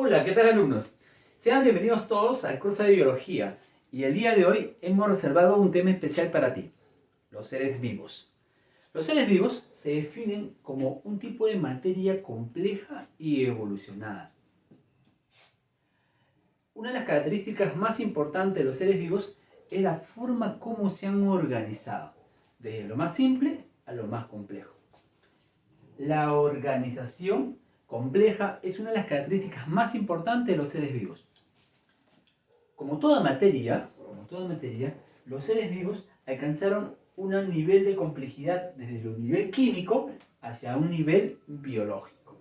Hola, ¿qué tal alumnos? Sean bienvenidos todos al curso de Biología y el día de hoy hemos reservado un tema especial para ti, los seres vivos. Los seres vivos se definen como un tipo de materia compleja y evolucionada. Una de las características más importantes de los seres vivos es la forma como se han organizado, desde lo más simple a lo más complejo. La organización compleja es una de las características más importantes de los seres vivos. Como toda materia, los seres vivos alcanzaron un nivel de complejidad desde un nivel químico hacia un nivel biológico.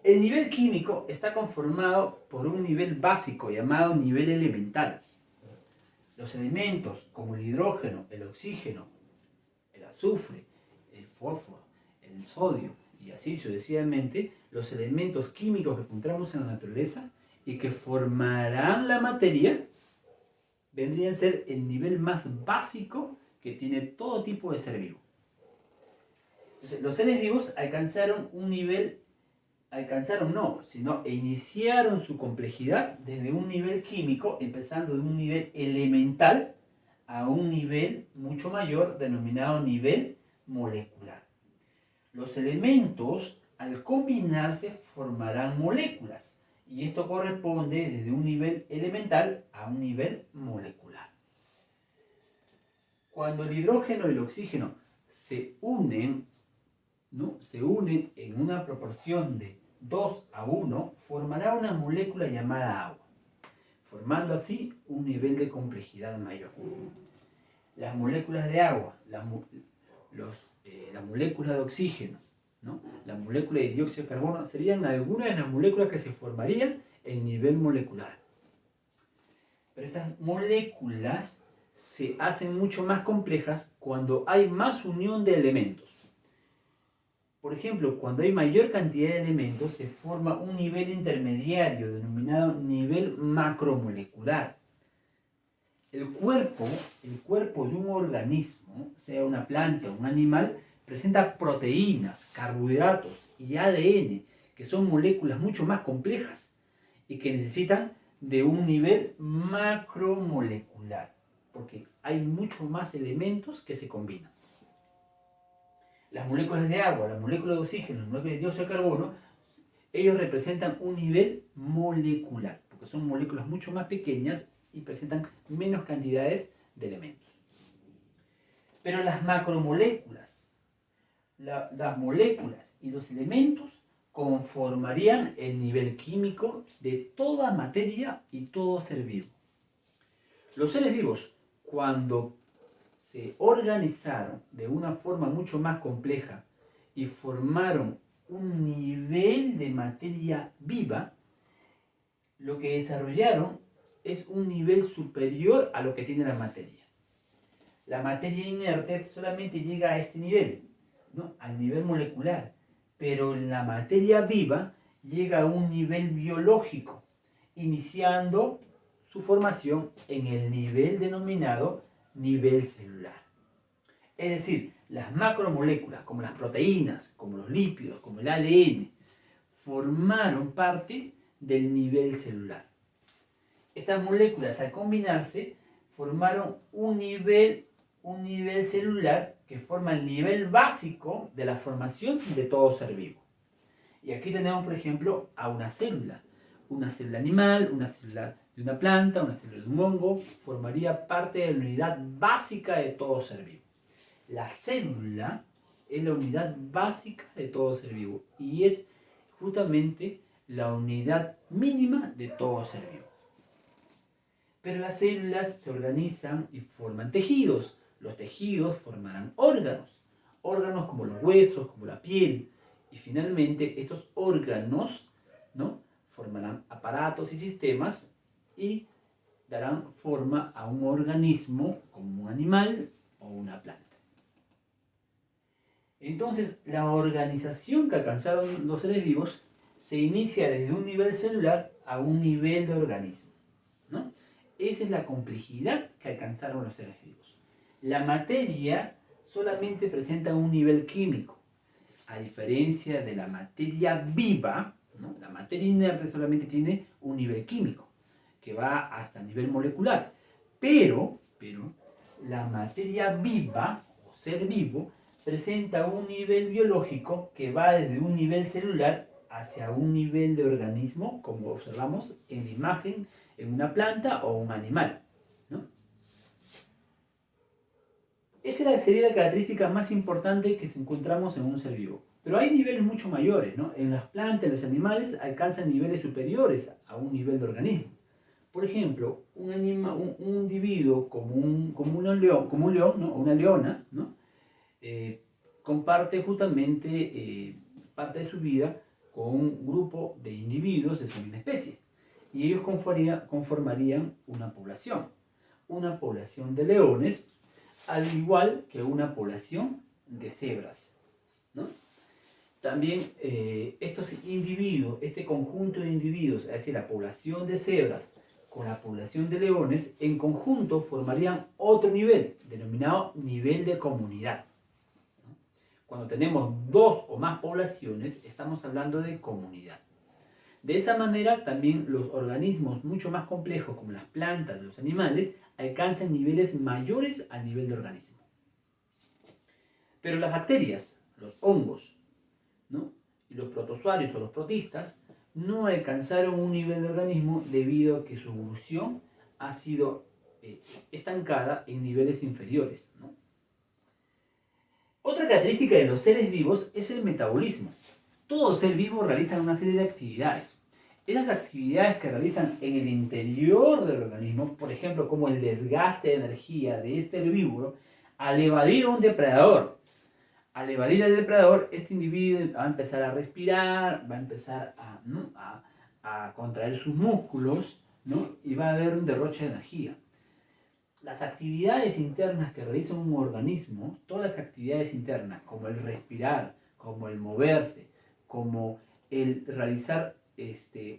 El nivel químico está conformado por un nivel básico llamado nivel elemental. Los elementos como el hidrógeno, el oxígeno, el azufre, el fósforo, el sodio y así sucesivamente, los elementos químicos que encontramos en la naturaleza y que formarán la materia, vendrían a ser el nivel más básico que tiene todo tipo de ser vivo. Entonces, los seres vivos iniciaron su complejidad desde un nivel químico, empezando de un nivel elemental a un nivel mucho mayor denominado nivel molecular. Los elementos, al combinarse, formarán moléculas. Y esto corresponde desde un nivel elemental a un nivel molecular. Cuando el hidrógeno y el oxígeno se unen en una proporción de 2:1, formará una molécula llamada agua, formando así un nivel de complejidad mayor. Las moléculas de agua, la molécula de oxígeno, la molécula de dióxido de carbono serían algunas de las moléculas que se formarían en nivel molecular. Pero estas moléculas se hacen mucho más complejas cuando hay más unión de elementos. Por ejemplo, cuando hay mayor cantidad de elementos se forma un nivel intermediario denominado nivel macromolecular. El cuerpo de un organismo, sea una planta o un animal, presenta proteínas, carbohidratos y ADN, que son moléculas mucho más complejas y que necesitan de un nivel macromolecular, porque hay muchos más elementos que se combinan. Las moléculas de agua, la molécula de oxígeno, la molécula de dióxido de carbono, ellos representan un nivel molecular, porque son moléculas mucho más pequeñas y presentan menos cantidades de elementos. Pero las macromoléculas, las moléculas y los elementos conformarían el nivel químico de toda materia y todo ser vivo. Los seres vivos, cuando se organizaron de una forma mucho más compleja y formaron un nivel de materia viva, lo que desarrollaron es un nivel superior a lo que tiene la materia. La materia inerte solamente llega a este nivel, al nivel molecular, pero la materia viva llega a un nivel biológico, iniciando su formación en el nivel denominado nivel celular. Es decir, las macromoléculas, como las proteínas, como los lípidos, como el ADN, formaron parte del nivel celular. Estas moléculas, al combinarse, formaron un nivel celular que forma el nivel básico de la formación de todo ser vivo. Y aquí tenemos, por ejemplo, a una célula animal, una célula de una planta, una célula de un hongo, formaría parte de la unidad básica de todo ser vivo. La célula es la unidad básica de todo ser vivo y es justamente la unidad mínima de todo ser vivo. Pero las células se organizan y forman tejidos. Los tejidos formarán órganos como los huesos, como la piel. Y finalmente estos órganos formarán aparatos y sistemas y darán forma a un organismo como un animal o una planta. Entonces, la organización que alcanzaron los seres vivos se inicia desde un nivel celular a un nivel de organismo, Esa es la complejidad que alcanzaron los seres vivos. La materia solamente presenta un nivel químico, a diferencia de la materia viva, ¿no? La materia inerte solamente tiene un nivel químico, que va hasta el nivel molecular. Pero la materia viva, o ser vivo, presenta un nivel biológico que va desde un nivel celular hacia un nivel de organismo, como observamos en la imagen, en una planta o un animal, ¿no? Esa sería la característica más importante que encontramos en un ser vivo. Pero hay niveles mucho mayores, ¿no? En las plantas, en los animales, alcanzan niveles superiores a un nivel de organismo. Por ejemplo, un individuo como un león, ¿no? O una leona, ¿no? Comparte justamente parte de su vida con un grupo de individuos de su misma especie. Y ellos conformarían una población de leones, al igual que una población de cebras, ¿no? También estos individuos, este conjunto de individuos, es decir, la población de cebras con la población de leones, en conjunto formarían otro nivel, denominado nivel de comunidad. Cuando tenemos dos o más poblaciones, estamos hablando de comunidad. De esa manera, también los organismos mucho más complejos, como las plantas, los animales, alcanzan niveles mayores al nivel de organismo. Pero las bacterias, los hongos, ¿no? Y los protozoarios o los protistas no alcanzaron un nivel de organismo debido a que su evolución ha sido estancada en niveles inferiores, ¿no? Otra característica de los seres vivos es el metabolismo. Todo ser vivo realiza una serie de actividades. Esas actividades que realizan en el interior del organismo, por ejemplo, como el desgaste de energía de este herbívoro, al evadir a un depredador. Al evadir al depredador, este individuo va a empezar a respirar, va a empezar a contraer sus músculos, ¿no? Y va a haber un derroche de energía. Las actividades internas que realiza un organismo, todas las actividades internas, como el respirar, como el moverse, como el realizar,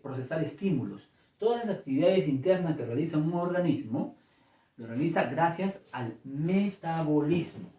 procesar estímulos, todas las actividades internas que realiza un organismo, lo realiza gracias al metabolismo.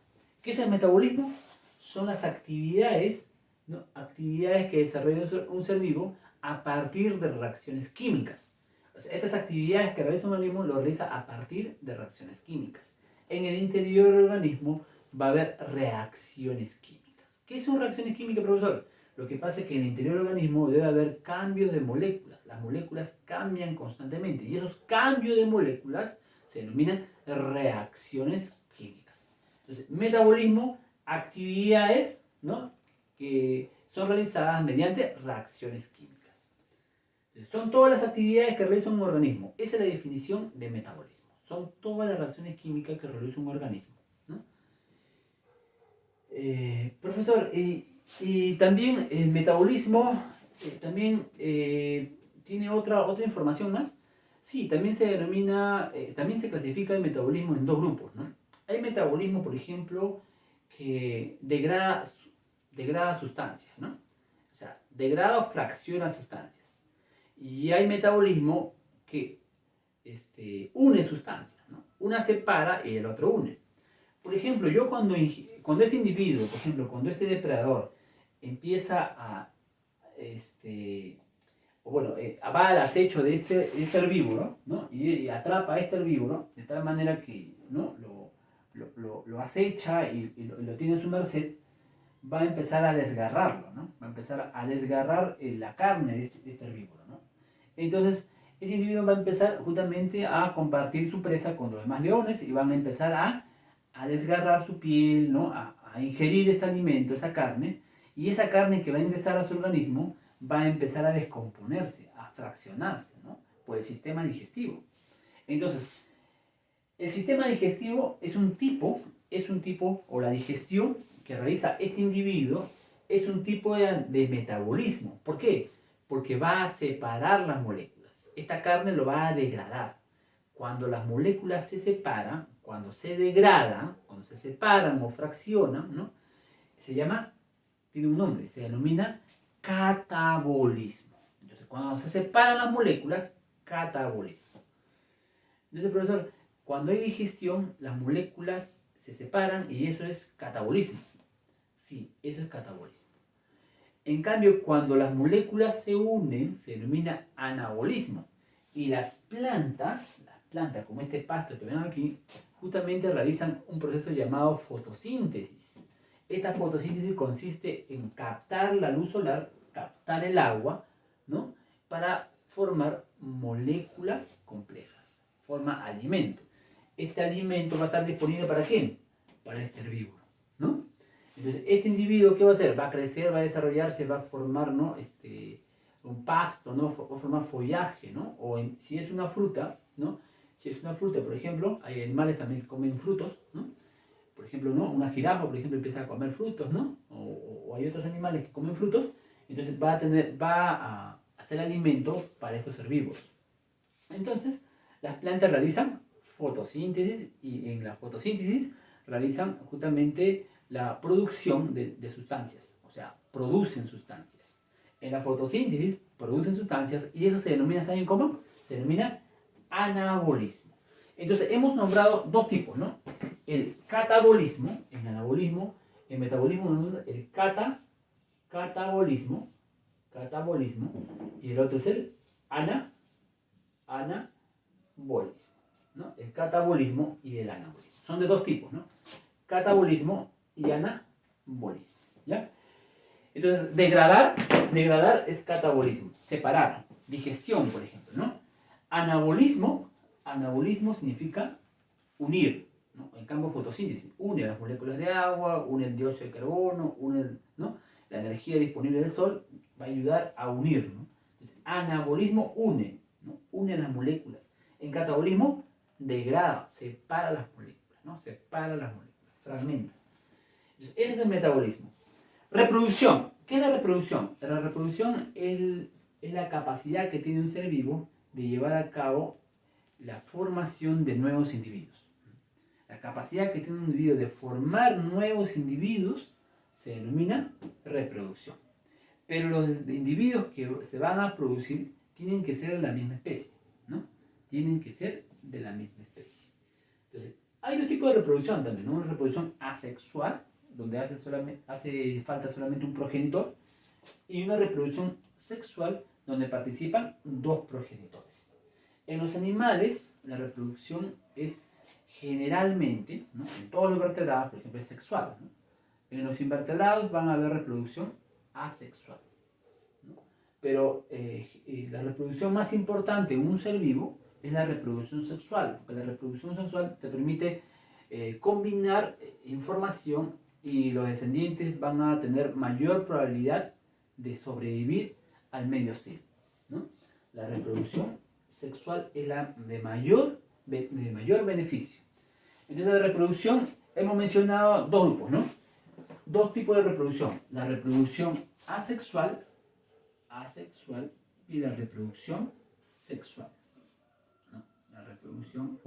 ¿Qué es el metabolismo? Son las actividades, ¿no? Actividades que desarrolla un ser vivo a partir de reacciones químicas. O sea, estas actividades que realiza un organismo lo realiza a partir de reacciones químicas. En el interior del organismo va a haber reacciones químicas. ¿Qué son reacciones químicas, profesor? Lo que pasa es que en el interior del organismo debe haber cambios de moléculas. Las moléculas cambian constantemente y esos cambios de moléculas se denominan reacciones químicas. Entonces, metabolismo, actividades, ¿no? Que son realizadas mediante reacciones químicas. Son todas las actividades que realiza un organismo. Esa es la definición de metabolismo. Son todas las reacciones químicas que realiza un organismo, ¿no? Profesor, y también el metabolismo también tiene otra información más. Sí, también se denomina, también se clasifica el metabolismo en dos grupos, ¿no? Hay metabolismo, por ejemplo, que degrada sustancias, ¿no? O sea, degrada o fracciona sustancias. Y hay metabolismo que une sustancias, ¿no? Una separa y el otro une. Por ejemplo, cuando este individuo, por ejemplo, cuando este depredador empieza va al acecho de este herbívoro, ¿no? Y atrapa a este herbívoro de tal manera que, ¿no? lo acecha y lo tiene a su merced, va a empezar a desgarrarlo, ¿no? Va a empezar a desgarrar la carne de este herbívoro, ¿no? Entonces, ese individuo va a empezar justamente a compartir su presa con los demás leones y van a empezar a desgarrar su piel, ¿no? A ingerir ese alimento, esa carne, y esa carne que va a ingresar a su organismo va a empezar a descomponerse, a fraccionarse, ¿no? Por el sistema digestivo. Entonces, el sistema digestivo es un tipo, o la digestión que realiza este individuo es un tipo de metabolismo. ¿Por qué? Porque va a separar las moléculas. Esta carne lo va a degradar. Cuando las moléculas se separan, cuando se degradan, cuando se separan o fraccionan, ¿no? Tiene un nombre, se denomina catabolismo. Entonces, cuando se separan las moléculas, catabolismo. Entonces, profesor, cuando hay digestión, las moléculas se separan y eso es catabolismo. Sí, eso es catabolismo. En cambio, cuando las moléculas se unen, se denomina anabolismo. Y las plantas como este pasto que ven aquí, justamente realizan un proceso llamado fotosíntesis. Esta fotosíntesis consiste en captar la luz solar, captar el agua, ¿no? Para formar moléculas complejas, forma alimento. Este alimento va a estar disponible ¿para quién? Para este herbívoro, ¿no? Entonces, este individuo, ¿qué va a hacer? Va a crecer, va a desarrollarse, va a formar, ¿no? Un pasto, ¿no? Va a formar follaje, ¿no? Si es una fruta, ¿no? Si es una fruta, por ejemplo, hay animales también que comen frutos, ¿no? Por ejemplo, ¿no? Una jirafa, por ejemplo, empieza a comer frutos, ¿no? O hay otros animales que comen frutos, entonces va a hacer alimento para estos herbívoros. Entonces, las plantas realizan fotosíntesis y en la fotosíntesis realizan justamente la producción de sustancias, o sea, producen sustancias. En la fotosíntesis producen sustancias y eso se denomina, ¿saben cómo? Se denomina anabolismo. Entonces, hemos nombrado dos tipos, ¿no? El catabolismo, el anabolismo, el metabolismo, el catabolismo, y el otro es el anabolismo, ¿no? El catabolismo y el anabolismo. Son de dos tipos, ¿no? Catabolismo y anabolismo, ¿ya? Entonces, degradar es catabolismo, separar, digestión, por ejemplo, ¿no? Anabolismo significa unir, ¿no? En cambio, fotosíntesis une las moléculas de agua, une el dióxido de carbono, une, ¿no? La energía disponible del sol, va a ayudar a unir, ¿no? Entonces, anabolismo une, ¿no? Une las moléculas. En catabolismo degrada, separa las moléculas, ¿no? Separa las moléculas, fragmenta. Entonces, ese es el metabolismo. Reproducción. ¿Qué es la reproducción? La reproducción es la capacidad que tiene un ser vivo de llevar a cabo la formación de nuevos individuos. La capacidad que tiene un individuo de formar nuevos individuos se denomina reproducción. Pero los individuos que se van a producir tienen que ser de la misma especie, ¿no? Tienen que ser de la misma especie. Entonces, hay dos tipos de reproducción también, ¿no? Una reproducción asexual, donde hace falta solamente un progenitor, y una reproducción sexual, donde participan dos progenitores. En los animales, la reproducción es generalmente, ¿no? En todos los vertebrados, por ejemplo, es sexual, ¿no? En los invertebrados van a haber reproducción asexual, ¿no? Pero la reproducción más importante en un ser vivo es la reproducción sexual, porque la reproducción sexual te permite combinar información y los descendientes van a tener mayor probabilidad de sobrevivir al medio hostil, ¿no? La reproducción sexual es la de mayor beneficio. Entonces, de reproducción hemos mencionado dos grupos, ¿no? Dos tipos de reproducción. La reproducción asexual y la reproducción sexual, ¿no? La reproducción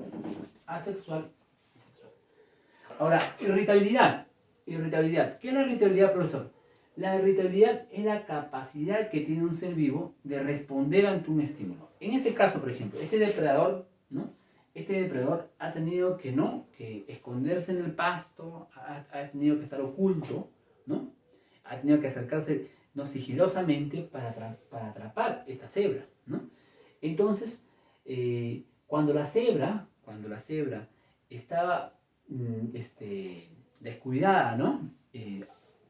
asexual y sexual. Ahora, irritabilidad. ¿Qué es la irritabilidad, profesor? La irritabilidad es la capacidad que tiene un ser vivo de responder ante un estímulo. En este caso, por ejemplo, este depredador, ¿no? Este depredador ha tenido que esconderse en el pasto, ha tenido que estar oculto, ¿no? Ha tenido que acercarse, ¿no? Sigilosamente para atrapar esta cebra, ¿no? Entonces, cuando la cebra estaba descuidada, ¿no?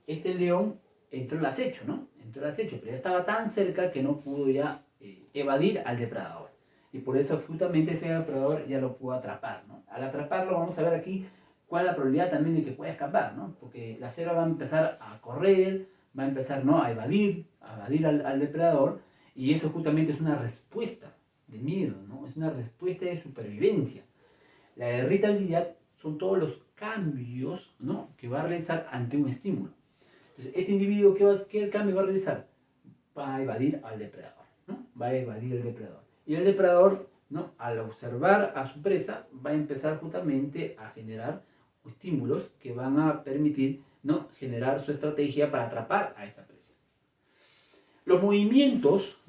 Este león entró al acecho, ¿no? Pero ya estaba tan cerca que no pudo ya evadir al depredador. Y por eso justamente este depredador ya lo pudo atrapar, ¿no? Al atraparlo vamos a ver aquí cuál es la probabilidad también de que pueda escapar, ¿no? Porque la cebra va a empezar a correr, va a empezar, ¿no? a evadir al depredador, y eso justamente es una respuesta de miedo, ¿no? Es una respuesta de supervivencia. La irritabilidad son todos los cambios, ¿no? que va a realizar ante un estímulo. Entonces, este individuo, ¿qué cambio va a realizar? Va a evadir al depredador, ¿no? Va a evadir al depredador. Y el depredador, ¿no? al observar a su presa, va a empezar justamente a generar estímulos que van a permitir, ¿no? generar su estrategia para atrapar a esa presa. Los movimientos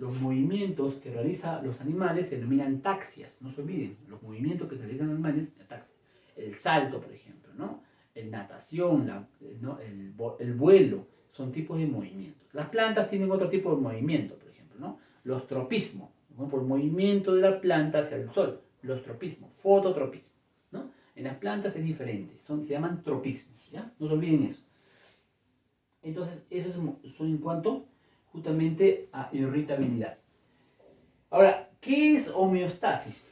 que realizan los animales se denominan taxias. No se olviden, los movimientos que se realizan los animales, taxias. El salto, por ejemplo, ¿no? La natación, ¿no? el vuelo, son tipos de movimientos. Las plantas tienen otro tipo de movimiento, por ejemplo, ¿no? Los tropismos, ¿no? Por movimiento de la planta hacia el sol. Los tropismos, fototropismo, ¿no? En las plantas es diferente, se llaman tropismos, ¿ya? No se olviden eso. Entonces, eso son en cuanto justamente a irritabilidad. Ahora, ¿qué es homeostasis?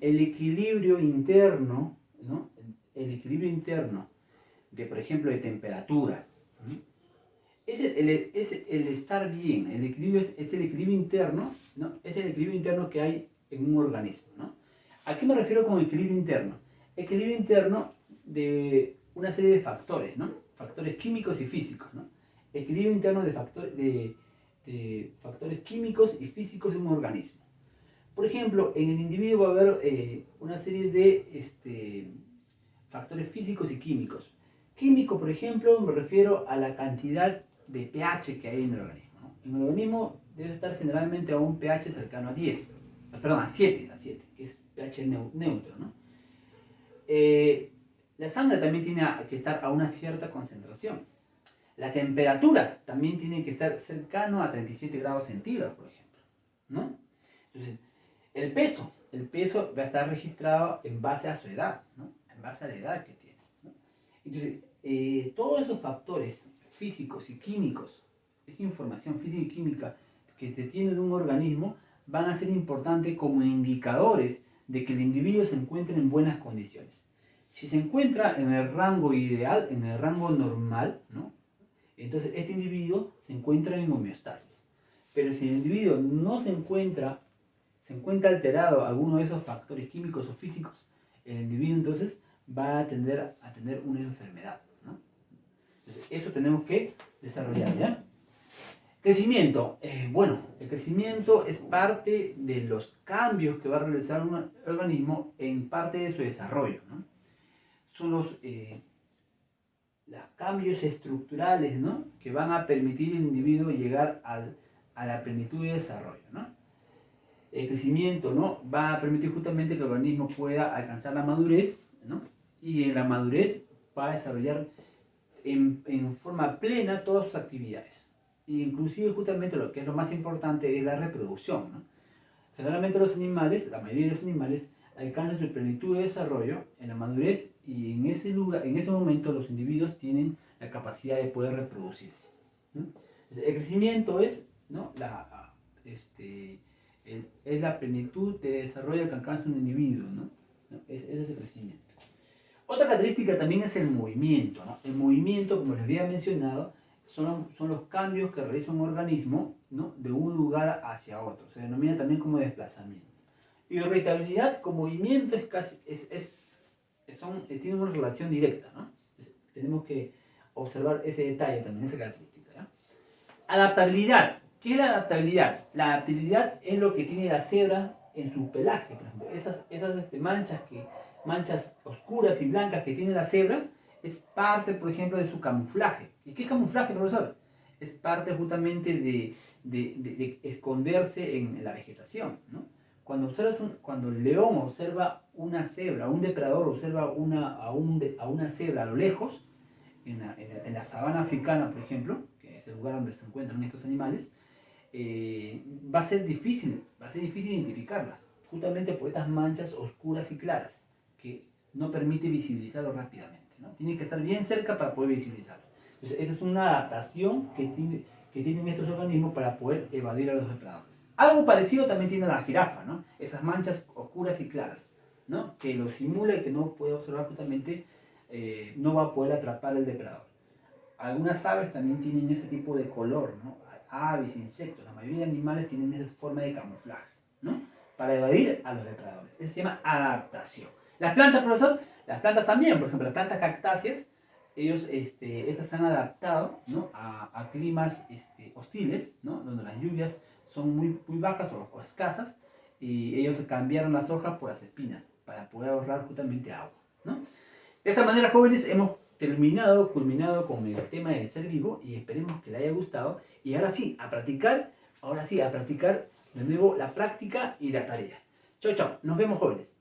El equilibrio interno, ¿no? El equilibrio interno de, por ejemplo, de temperatura, ¿no? Es el estar bien. El equilibrio es el equilibrio interno, ¿no? Es el equilibrio interno que hay en un organismo, ¿no? ¿A qué me refiero con equilibrio interno? Equilibrio interno de una serie de factores, ¿no? Factores químicos y físicos, ¿no? Equilibrio interno de factores químicos y físicos de un organismo. Por ejemplo, en el individuo va a haber una serie de factores físicos y químicos. Químico, por ejemplo, me refiero a la cantidad de pH que hay en el organismo, ¿no? En el organismo debe estar generalmente a un pH cercano a 10, perdón, a 7, que es pH neutro, ¿no? La sangre también tiene que estar a una cierta concentración. La temperatura también tiene que estar cercano a 37 grados centígrados, por ejemplo, ¿no? Entonces, el peso va a estar registrado en base a su edad, ¿no? En base a la edad que tiene, ¿no? Entonces, todos esos factores físicos y químicos, esa información física y química que se tiene de un organismo, van a ser importantes como indicadores de que el individuo se encuentre en buenas condiciones. Si se encuentra en el rango ideal, en el rango normal, ¿no? Entonces este individuo se encuentra en homeostasis. Pero si el individuo no se encuentra alterado alguno de esos factores químicos o físicos, el individuo entonces va a tender a tener una enfermedad, ¿no? Entonces, eso tenemos que desarrollar, ¿ya? Crecimiento. Bueno, el crecimiento es parte de los cambios que va a realizar un organismo en parte de su desarrollo, ¿no? Son los cambios estructurales, ¿no? Que van a permitir al individuo llegar a la plenitud de desarrollo, ¿no? El crecimiento, ¿no? Va a permitir justamente que el organismo pueda alcanzar la madurez, ¿no? Y en la madurez va a desarrollar en forma plena todas sus actividades. Inclusive justamente lo que es lo más importante es la reproducción, ¿no? Generalmente los animales, la mayoría de los animales, alcanzan su plenitud de desarrollo en la madurez y en ese lugar, en ese momento los individuos tienen la capacidad de poder reproducirse, ¿no? El crecimiento es, ¿no? Es la plenitud de desarrollo que alcanza un individuo, ¿no? Ese es el crecimiento. Otra característica también es el movimiento, ¿no? El movimiento, como les había mencionado, son los cambios que realiza un organismo, ¿no? De un lugar hacia otro. Se denomina también como desplazamiento. Irritabilidad con movimiento tiene una relación directa, ¿no? Entonces, tenemos que observar ese detalle también, esa característica, ¿ya? Adaptabilidad. ¿Qué es la adaptabilidad? La adaptabilidad es lo que tiene la cebra en su pelaje, por ejemplo. Esas manchas oscuras y blancas que tiene la cebra es parte, por ejemplo, de su camuflaje. ¿Y qué es camuflaje, profesor? Es parte justamente de esconderse en la vegetación, ¿no? Cuando el león observa una cebra, un depredador observa a una cebra a lo lejos, en la sabana africana, por ejemplo, que es el lugar donde se encuentran estos animales, va a ser difícil identificarlas, justamente por estas manchas oscuras y claras, que no permite visibilizarlo rápidamente, ¿no? Tiene que estar bien cerca para poder visibilizarlo. Entonces, esta es una adaptación que tienen estos organismos para poder evadir a los depredadores. Algo parecido también tiene la jirafa, ¿no? Esas manchas oscuras y claras, ¿no? Que lo simula y que no puede observar justamente, no va a poder atrapar al depredador. Algunas aves también tienen ese tipo de color, ¿no? Aves, insectos, la mayoría de animales tienen esa forma de camuflaje, ¿no? Para evadir a los depredadores. Eso se llama adaptación. Las plantas, profesor, las plantas también, por ejemplo, las plantas cactáceas, estas se han adaptado, ¿no? a climas hostiles, ¿no? Donde las lluvias son muy bajas o escasas, y ellos cambiaron las hojas por las espinas para poder ahorrar justamente agua, ¿no? De esa manera, jóvenes, hemos culminado con el tema del ser vivo y esperemos que les haya gustado. Y ahora sí, a practicar de nuevo la práctica y la tarea. Chau, chau. Nos vemos, jóvenes.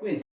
Cuídense.